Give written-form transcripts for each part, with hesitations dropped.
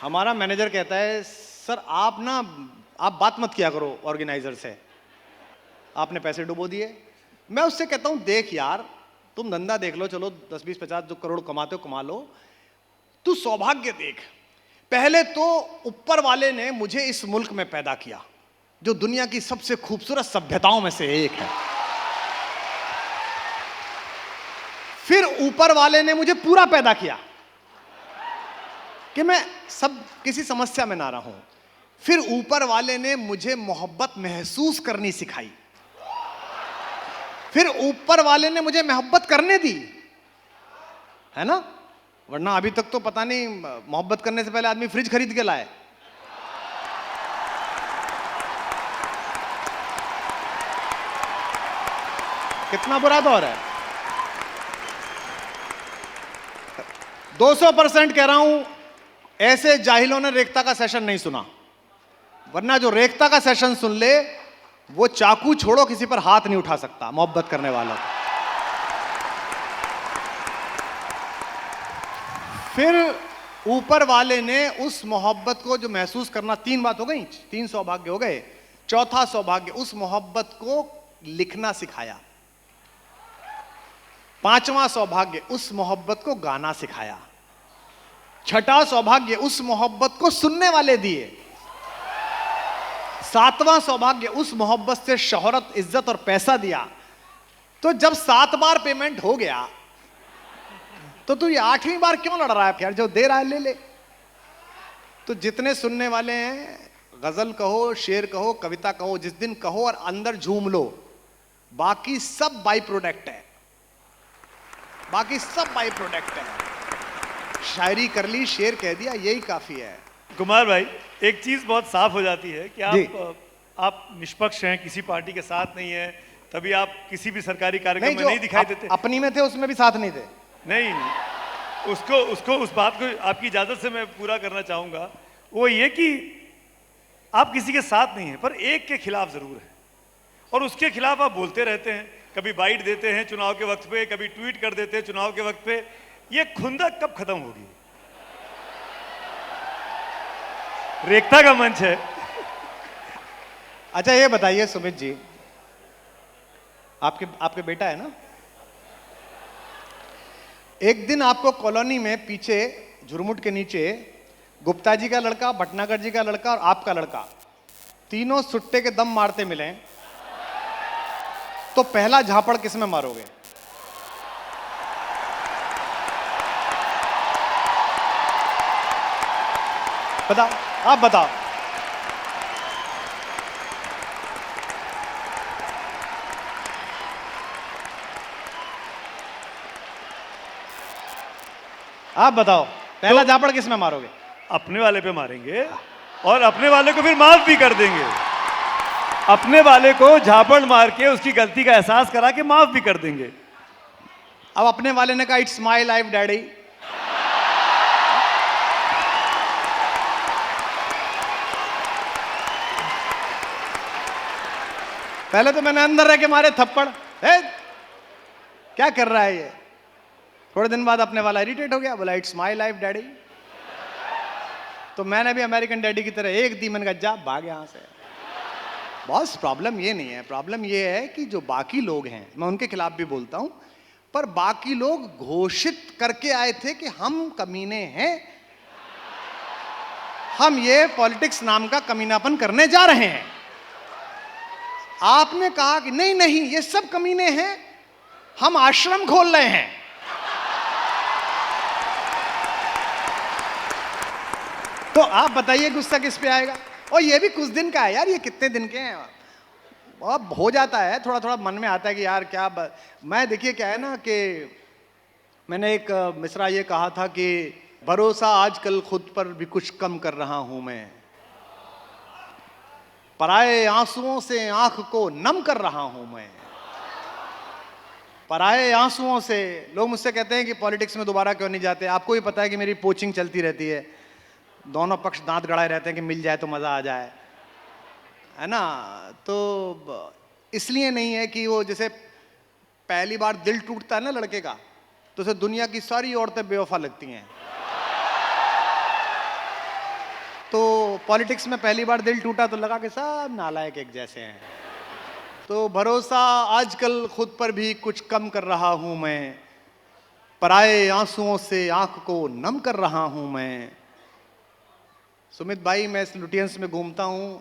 हमारा मैनेजर कहता है सर आप बात मत किया करो ऑर्गेनाइजर से, आपने पैसे डुबो दिए। मैं उससे कहता हूं देख यार, तुम धंधा देख लो, चलो 10 20 50 जो करोड़ कमाते हो कमा लो, तू सौभाग्य देख। पहले तो ऊपर वाले ने मुझे इस मुल्क में पैदा किया जो दुनिया की सबसे खूबसूरत सभ्यताओं में से एक है। फिर ऊपर वाले ने मुझे पूरा पैदा किया कि मैं सब किसी समस्या में ना रहूं। फिर ऊपर वाले ने मुझे मोहब्बत महसूस करनी सिखाई। फिर ऊपर वाले ने मुझे मोहब्बत करने दी, है ना? वरना अभी तक तो पता नहीं, मोहब्बत करने से पहले आदमी फ्रिज खरीद के लाए। कितना बुरा दौर है। 200% कह रहा हूं, ऐसे जाहिलों ने रेखता का सेशन नहीं सुना। वरना जो रेखता का सेशन सुन ले वो चाकू छोड़ो किसी पर हाथ नहीं उठा सकता मोहब्बत करने वाला। फिर ऊपर वाले ने उस मोहब्बत को जो महसूस करना, 3 बात हो गई, 3 सौभाग्य हो गए। चौथा सौभाग्य, उस मोहब्बत को लिखना सिखाया। 5वां सौभाग्य, उस मोहब्बत को गाना सिखाया। 6ठा सौभाग्य, उस मोहब्बत को सुनने वाले दिए। 7वां सौभाग्य, उस मोहब्बत से शोहरत, इज्जत और पैसा दिया। तो जब 7 बार पेमेंट हो गया तो तू ये 8वीं बार क्यों लड़ रहा है यार? जो दे रहा है ले ले। तो जितने सुनने वाले हैं, गजल कहो, शेर कहो, कविता कहो, जिस दिन कहो और अंदर झूम लो, बाकी सब बाई प्रोडक्ट है। बाकी सब बाई प्रोडक्ट है। शायरी कर ली, शेर कह दिया, यही काफी है। कुमार भाई, एक चीज बहुत साफ हो जाती है कि आप निष्पक्ष हैं, किसी पार्टी के साथ नहीं है, तभी आप किसी भी सरकारी कार्यक्रम में नहीं दिखाई देते। अपनी में थे उसमें भी साथ नहीं थे। नहीं, उसको उस बात को आपकी इजाजत से मैं पूरा करना चाहूंगा। वो ये कि आप किसी के साथ नहीं है, पर एक के खिलाफ जरूर है, और उसके खिलाफ आप बोलते रहते हैं। कभी बाइट देते हैं चुनाव के वक्त पे, कभी ट्वीट कर देते हैं चुनाव के वक्त पे। ये खुंदक कब खत्म होगी? रेखता का मंच है। अच्छा ये बताइए सुमित जी, आपके बेटा है ना? एक दिन आपको कॉलोनी में पीछे झुरमुट के नीचे गुप्ता जी का लड़का, भटनागर जी का लड़का और आपका लड़का, तीनों सुट्टे के दम मारते मिले, तो पहला झापड़ किसमें मारोगे? बताओ, आप बताओ। आप बताओ, पहला झापड़ किसमें मारोगे? अपने वाले पे मारेंगे, और अपने वाले को फिर माफ भी कर देंगे। अपने वाले को झापड़ मार के उसकी गलती का एहसास करा के माफ भी कर देंगे। अब अपने वाले ने कहा इट्स माय लाइफ डैडी, पहले तो मैंने अंदर रह के मारे थप्पड़, क्या कर रहा है ये? थोड़े दिन बाद अपने वाला इरिटेट हो गया, बोला इट्स माय लाइफ डैडी। तो मैंने भी अमेरिकन डैडी की तरह एक दी, मैंने कहा जा भाग यहां से। बॉस प्रॉब्लम ये नहीं है, प्रॉब्लम ये है कि जो बाकी लोग हैं, मैं उनके खिलाफ भी बोलता हूं, पर बाकी लोग घोषित करके आए थे कि हम कमीने हैं, हम ये पॉलिटिक्स नाम का कमीनापन करने जा रहे हैं। आपने कहा कि नहीं नहीं ये सब कमीने हैं, हम आश्रम खोल रहे हैं। तो आप बताइए गुस्सा किस पे आएगा? और ये भी कुछ दिन का है यार, ये कितने दिन के हैं? अब हो जाता है, थोड़ा थोड़ा मन में आता है कि यार क्या मैं देखिए क्या है ना कि मैंने एक मिसरा ये कहा था कि भरोसा आजकल खुद पर भी कुछ कम कर रहा हूं मैं, पराए आंसुओं से आंख को नम कर रहा हूं मैं। पराए आंसुओं से, लोग मुझसे कहते हैं कि पॉलिटिक्स में दोबारा क्यों नहीं जाते? आपको भी पता है कि मेरी पोचिंग चलती रहती है, दोनों पक्ष दांत गड़ाए रहते हैं कि मिल जाए तो मजा आ जाए, है ना? तो इसलिए नहीं है कि वो जैसे पहली बार दिल टूटता है ना लड़के का, तो उसे दुनिया की सारी औरतें बेवफा लगती हैं। पॉलिटिक्स में पहली बार दिल टूटा तो लगा कि सब नालायक एक जैसे हैं। तो भरोसा आजकल खुद पर भी कुछ कम कर रहा हूं मैं, पराए आंसुओं से आंख को नम कर रहा हूं मैं। सुमित भाई, मैं इस लुटियंस में घूमता हूं,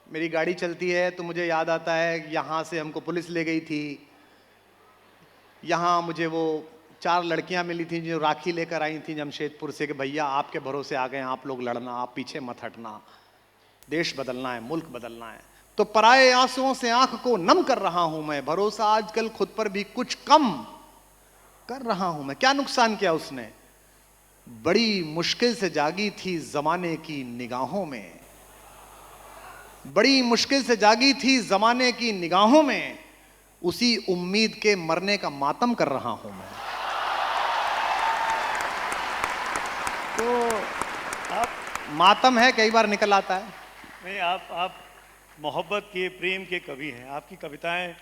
मेरी गाड़ी चलती है तो मुझे याद आता है यहाँ से हमको पुलिस ले गई थी, यहाँ मुझे वो 4 लड़कियां मिली थी जो राखी लेकर आई थी जमशेदपुर से कि भैया आपके भरोसे आ गए, आप लोग लड़ना, आप पीछे मत हटना, देश बदलना है, मुल्क बदलना है। तो पराए आंसुओं से आंख को नम कर रहा हूं मैं, भरोसा आजकल खुद पर भी कुछ कम कर रहा हूं मैं। क्या नुकसान किया उसने? बड़ी मुश्किल से जागी थी जमाने की निगाहों में, बड़ी मुश्किल से जागी थी जमाने की निगाहों में, उसी उम्मीद के मरने का मातम कर रहा हूं मैं। तो आप मातम है, कई बार निकल आता है। नहीं, आप मोहब्बत के, प्रेम के कवि हैं। आपकी कविताएं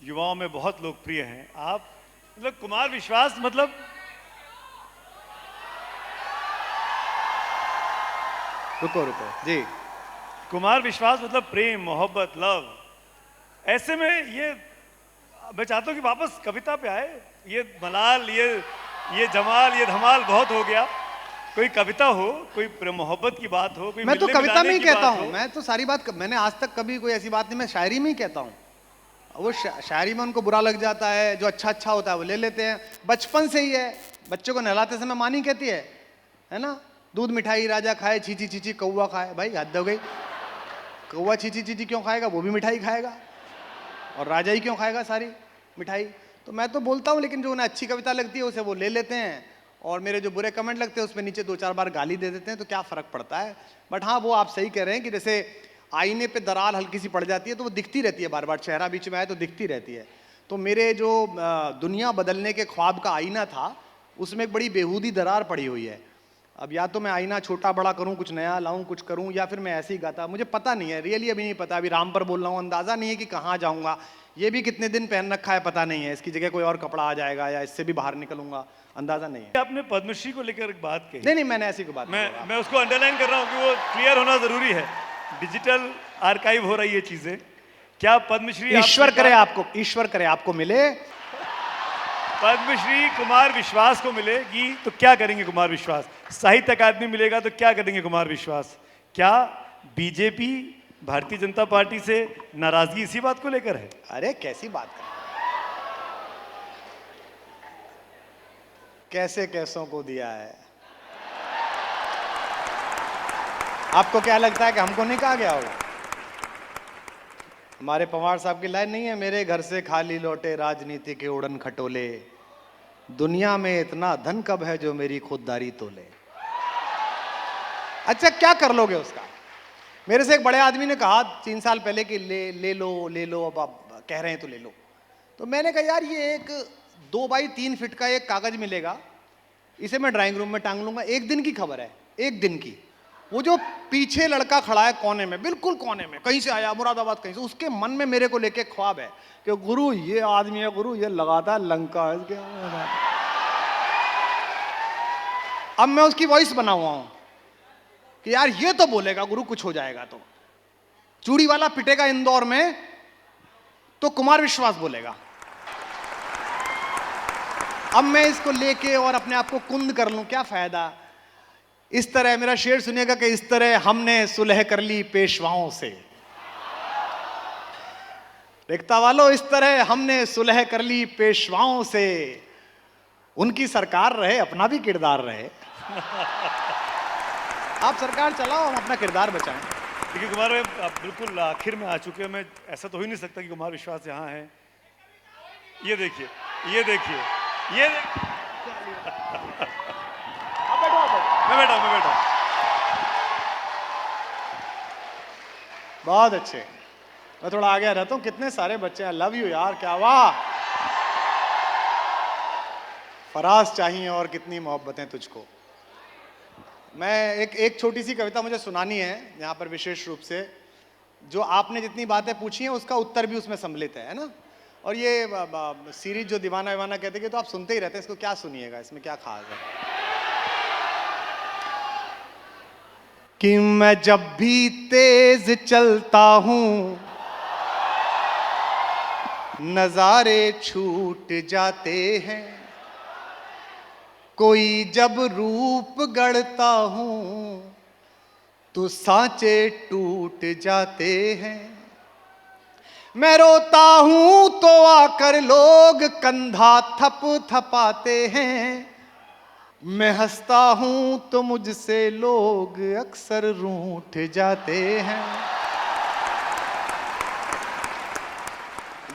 युवाओं में बहुत लोकप्रिय हैं। आप मतलब कुमार विश्वास मतलब रुको रुको जी, कुमार विश्वास मतलब प्रेम, मोहब्बत, लव। ऐसे में ये मैं चाहता हूँ कि वापस कविता पे आए। ये मलाल, ये जमाल, ये धमाल बहुत हो गया। कोई कविता हो, कोई मोहब्बत की बात हो, कोई मैं तो मिलने कविता में ही मिलाने की कहता बात हूं, हो। मैं तो सारी बात, मैंने आज तक कभी कोई ऐसी बात नहीं, मैं शायरी में ही कहता हूं। वो शायरी में उनको बुरा लग जाता है, जो अच्छा अच्छा होता है वो ले लेते हैं। बचपन से ही है, बच्चों को नहलाते समय माँ नहीं कहती है ना, दूध मिठाई राजा खाए, चीची चीची कौवा खाए। भाई हद हो गई, कौवा चीची चीची क्यों खाएगा? वो भी मिठाई खाएगा, और राजा ही क्यों खाएगा सारी मिठाई? तो मैं तो बोलता हूँ, लेकिन जो उन्हें अच्छी कविता लगती है उसे वो ले लेते हैं, और मेरे जो बुरे कमेंट लगते हैं उसमें नीचे 2-4 बार गाली दे देते हैं, तो क्या फर्क पड़ता है। बट हाँ, वो आप सही कह रहे हैं कि जैसे आईने पे दरार हल्की सी पड़ जाती है तो वो दिखती रहती है, बार बार चेहरा बीच में आए तो दिखती रहती है। तो मेरे जो दुनिया बदलने के ख्वाब का आईना था, उसमें एक बड़ी बेहूदी दरार पड़ी हुई है। अब या तो मैं आईना छोटा बड़ा करूं, कुछ नया लाऊं, कुछ करूं, या फिर मैं ऐसे ही गाता, मुझे पता नहीं है, रियली अभी नहीं पता। अभी राम पर बोल रहा हूं, अंदाजा नहीं है कि कहाँ जाऊंगा। ये भी कितने दिन पहन रखा है पता नहीं है, इसकी जगह कोई और कपड़ा आ जाएगा या इससे भी बाहर निकलूंगा, अंदाजा नहीं है। आपने पद्मश्री को लेकर एक बात कही। नहीं, मैंने ऐसी कोई बात नहीं मैं उसको अंडरलाइन कर रहा हूँ कि वो क्लियर होना जरूरी है। डिजिटल आर्काइव हो रही है चीजें। क्या पद्मश्री ईश्वर करे आपको, ईश्वर करे आपको मिले, पद्मश्री कुमार विश्वास को मिलेगी तो क्या करेंगे कुमार विश्वास? साहित्य अकादमी मिलेगा तो क्या करेंगे कुमार विश्वास? क्या बीजेपी, भारतीय जनता पार्टी से नाराजगी इसी बात को लेकर है? अरे कैसी बात कर, कैसे कैसों को दिया है। आपको क्या लगता है कि हमको नहीं कहा गया होगा? हमारे पवार साहब की लाइन नहीं है, मेरे घर से खाली लौटे राजनीति के उड़न खटोले, दुनिया में इतना धन कब है जो मेरी खुददारी तोले। अच्छा, क्या कर लोगे उसका? मेरे से एक बड़े आदमी ने कहा 3 साल पहले कि ले लो, अब आप कह रहे हैं तो ले लो। तो मैंने कहा यार, ये एक 2 बाई 3 फीट का एक कागज मिलेगा, इसे मैं ड्राइंग रूम में टांग लूंगा। एक दिन की खबर है, एक दिन की। वो जो पीछे लड़का खड़ा है कोने में, बिल्कुल कोने में, कहीं से आया, मुरादाबाद कहीं से, उसके मन में मेरे को लेके ख्वाब है कि गुरु ये आदमी है, गुरु ये लगाता है लंका इसके। अब मैं उसकी वॉइस बना हुआ हूं कि यार ये तो बोलेगा गुरु कुछ हो जाएगा, तो चूड़ी वाला पिटेगा इंदौर में तो कुमार विश्वास बोलेगा। अब मैं इसको लेके और अपने आप को कुंद कर लूं, क्या फायदा। इस तरह मेरा शेर सुनिएगा कि इस तरह हमने सुलह कर ली पेशवाओं से। रेखता वालों, इस तरह हमने सुलह कर ली पेशवाओं से, उनकी सरकार रहे, अपना भी किरदार रहे। आप सरकार चलाओ, हम अपना किरदार बचाएं। देखिए कुमार भाई, आप बिल्कुल आखिर में आ चुके हैं। मैं ऐसा तो हो ही नहीं सकता कि कुमार विश्वास यहाँ है। ये देखिए, ये देखिए, ये मैं बैठा हूं। बहुत अच्छे, मैं थोड़ा आगे रहता हूं। कितने सारे बच्चे हैं, लव यू यार, क्या वाह। फराज चाहिए और कितनी मोहब्बतें तुझको। मैं एक छोटी सी कविता मुझे सुनानी है यहाँ पर, विशेष रूप से जो आपने जितनी बातें पूछी हैं उसका उत्तर भी उसमें सम्मिलित है ना। और ये सीरीज जो दीवाना विवाना कहते हैं, तो आप सुनते ही रहते हैं, इसको क्या सुनिएगा, इसमें क्या खास है। कि मैं जब भी तेज चलता हूं नजारे छूट जाते हैं, कोई जब रूप गढ़ता हूं तो सांचे टूट जाते हैं। मैं रोता हूं तो आकर लोग कंधा थप थपाते हैं, मैं हंसता हूं तो मुझसे लोग अक्सर रूठ जाते हैं।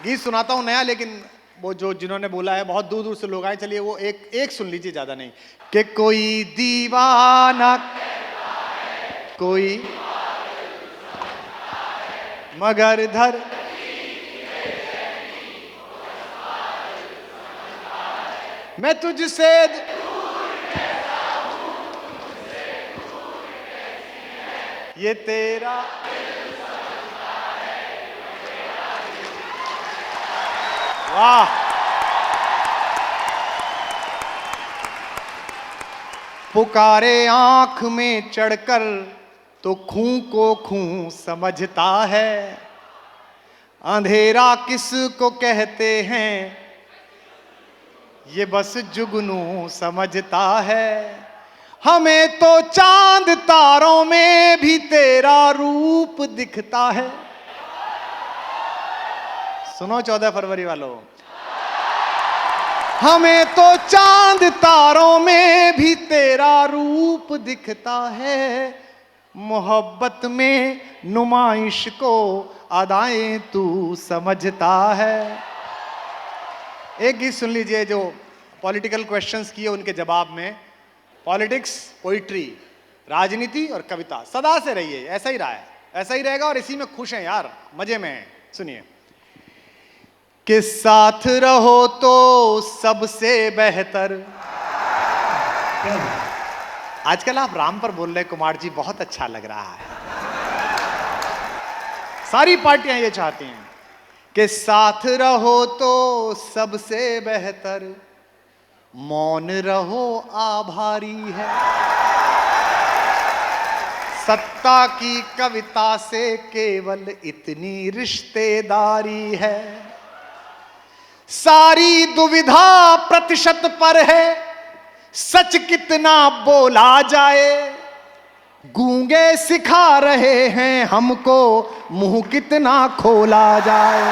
गीत सुनाता हूं नया, लेकिन वो जो जिन्होंने बोला है बहुत दूर दूर से लोग आए, चलिए वो एक सुन लीजिए, ज्यादा नहीं। कि कोई दीवाना कोई मगर धर मैं तुझसे ये तेरा वाह। पुकारे आंख में चढ़कर तो खूं को खूं समझता है, अंधेरा किस को कहते हैं ये बस जुगनू समझता है। हमें तो चांद तारों में भी तेरा रूप दिखता है। सुनो 14 फरवरी वालों, हमें तो चांद तारों में भी तेरा रूप दिखता है। मोहब्बत में नुमाइश को अदाएं तू समझता है। एक गीत सुन लीजिए जो पॉलिटिकल क्वेश्चंस किए उनके जवाब में। पॉलिटिक्स, पोइट्री, राजनीति और कविता सदा से रही है, ऐसा ही रहा है, ऐसा ही रहेगा और इसी में खुश हैं यार, मजे में हैं। सुनिए। कि साथ रहो तो सबसे बेहतर। आजकल आप राम पर बोल रहे कुमार जी, बहुत अच्छा लग रहा है। सारी पार्टियां ये चाहती हैं कि साथ रहो तो सबसे बेहतर, मौन रहो आभारी है। सत्ता की कविता से केवल इतनी रिश्तेदारी है। सारी दुविधा प्रतिशत पर है, सच कितना बोला जाए। गूंगे सिखा रहे हैं हमको, मुंह कितना खोला जाए।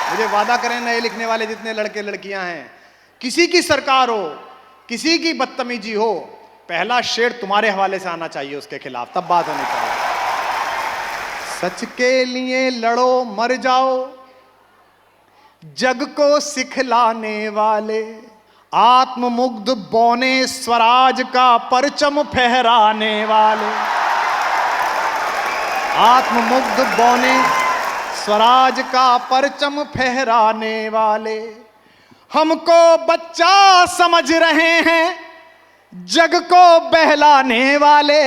मुझे वादा करें नए लिखने वाले जितने लड़के लड़कियां हैं, किसी की सरकार हो, किसी की बदतमीजी हो, पहला शेर तुम्हारे हवाले से आना चाहिए उसके खिलाफ, तब बात होनी चाहिए। सच के लिए लड़ो मर जाओ, जग को सिखलाने वाले। आत्ममुग्ध बौने स्वराज का परचम फहराने वाले। आत्ममुग्ध बौने स्वराज का परचम फहराने वाले। हमको बच्चा समझ रहे हैं, जग को बहलाने वाले।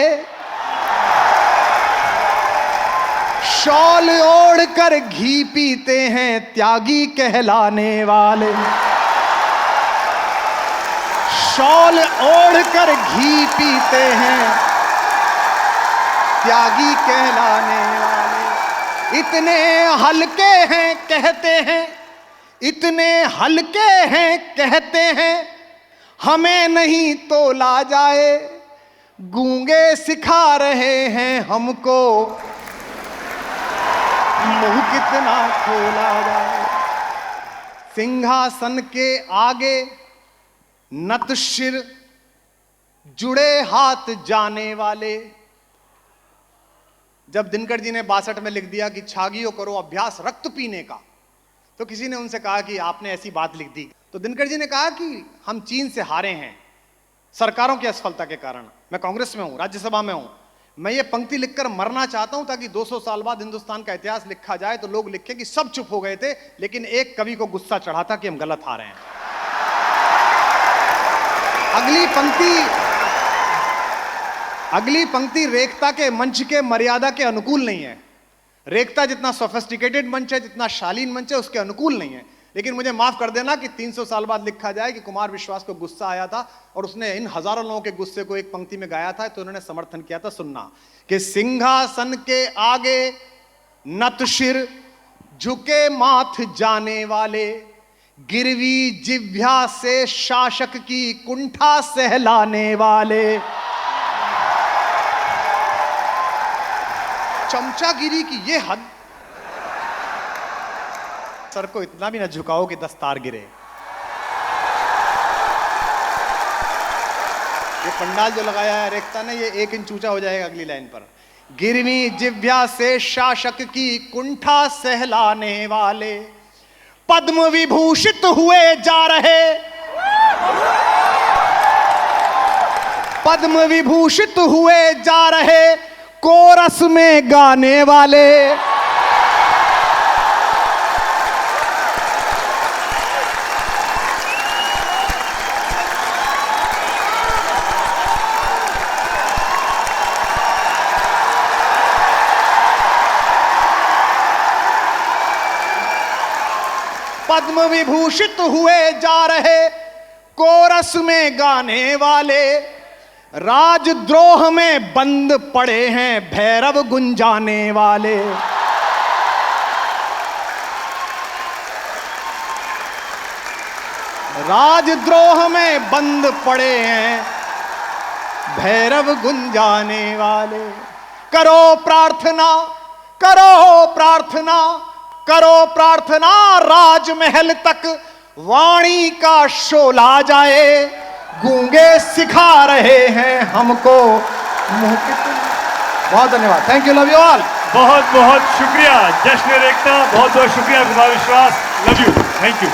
शॉल ओढ़ कर घी पीते हैं, त्यागी कहलाने वाले। शॉल ओढ़ कर घी पीते हैं, त्यागी कहलाने वाले। इतने हल्के हैं कहते हैं, इतने हल्के हैं कहते हैं, हमें नहीं तोला जाए। गूंगे सिखा रहे हैं हमको, मुंह कितना खोला जाए। सिंहासन के आगे नत शिर, जुड़े हाथ जाने वाले। जब दिनकर जी ने 62 में लिख दिया कि छागियो करो अभ्यास रक्त पीने का, तो किसी ने उनसे कहा कि आपने ऐसी बात लिख दी। तो दिनकर जी ने कहा कि हम चीन से हारे हैं सरकारों की असफलता के कारण। मैं कांग्रेस में हूं, राज्यसभा में हूं, मैं ये पंक्ति लिखकर मरना चाहता हूं ताकि 200 साल बाद हिंदुस्तान का इतिहास लिखा जाए तो लोग लिखें कि सब चुप हो गए थे, लेकिन एक कवि को गुस्सा चढ़ा था कि हम गलत हारे हैं। अगली पंक्ति रेखता के मंच के मर्यादा के अनुकूल नहीं है। रेखता जितना सोफिस्टिकेटेड मंच है, जितना शालीन मंच है, उसके अनुकूल नहीं है। लेकिन मुझे माफ कर देना कि 300 साल बाद लिखा जाए कि कुमार विश्वास को गुस्सा आया था और उसने इन हजारों लोगों के गुस्से को एक पंक्ति में गाया था, तो उन्होंने समर्थन किया था। सुनना कि सिंहासन के आगे नत शिर झुके माथ जाने वाले, गिरवी जिह्वा से शासक की कुंठा सहलाने वाले, चमचागिरी की ये हद। सर को इतना भी न झुकाओ कि दस्तार गिरे। ये पंडाल जो लगाया है रेखता ने, ये 1 इंच ऊंचा हो जाएगा अगली लाइन पर। गिरवी जिह्वा से शासक की कुंठा सहलाने वाले, पद्म विभूषित हुए जा रहे, पद्म विभूषित हुए जा रहे, कोरस में गाने वाले, पद्म विभूषित हुए जा रहे, कोरस में गाने वाले, राजद्रोह में बंद पड़े हैं भैरव गुंजाने वाले, राजद्रोह में बंद पड़े हैं भैरव गुंजाने वाले। करो प्रार्थना, करो प्रार्थना, करो प्रार्थना, राजमहल तक वाणी का शोला जाए, गूंगे सिखा रहे हैं हमको मुंह की तुम। बहुत धन्यवाद, thank you, love you all. बहुत बहुत शुक्रिया जश्न रेखता, बहुत बहुत शुक्रिया कुमार विश्वास, लव यू, थैंक यू।